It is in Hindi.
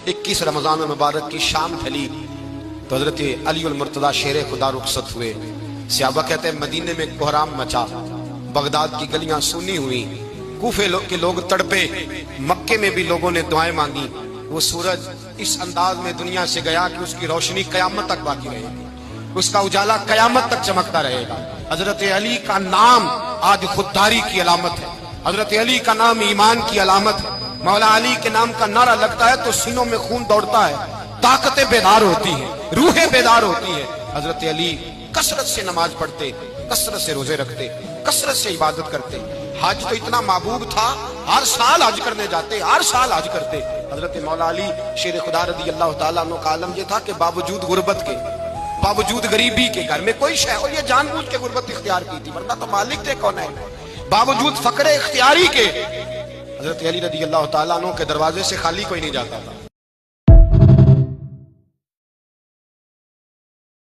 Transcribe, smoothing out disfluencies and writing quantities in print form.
21 रमजान मुबारक की शाम ढली तो हजरत अली उल मुर्तदा शेर खुदा रुखसत हुए। सहाबा कहते हैं मदीने में कोहराम मचा, बगदाद की गलियां सुनी हुई, कूफे के लोग तड़पे, मक्के में भी लोगों ने दुआएं मांगी। वो सूरज इस अंदाज में दुनिया से गया कि उसकी रोशनी कयामत तक बाकी रहेगी, उसका उजाला कयामत तक चमकता रहेगा। हजरत अली का नाम आज खुददारी की अलामत है, हजरत अली का नाम ईमान की अलामत है। मौला अली के नाम का नारा लगता है तो सीनों में खून दौड़ता है, ताकतें बेदार होती हैं, रूहें बेदार होती है। हजरत अली कसरत से नमाज पढ़ते, कसरत से रोजे रखते, कसरत से इबादत करते। हज तो इतना महबूब था, हर साल हज करने जाते, हर साल हज करते। हजरत मौला अली शेर खुदा रदी अल्लाह तआला अन्हु का आलम ये था कि बावजूद गुर्बत के, बावजूद गरीबी के, घर में कोई शय और ये जानबूझ के गुर्बत इख्तियार की थी, वरना तो मालिक थे कौन है। बावजूद फकरे इख्तियारी के हजरत अली रदी अल्लाह तआला अन्हु के दरवाजे से खाली कोई नहीं जाता था।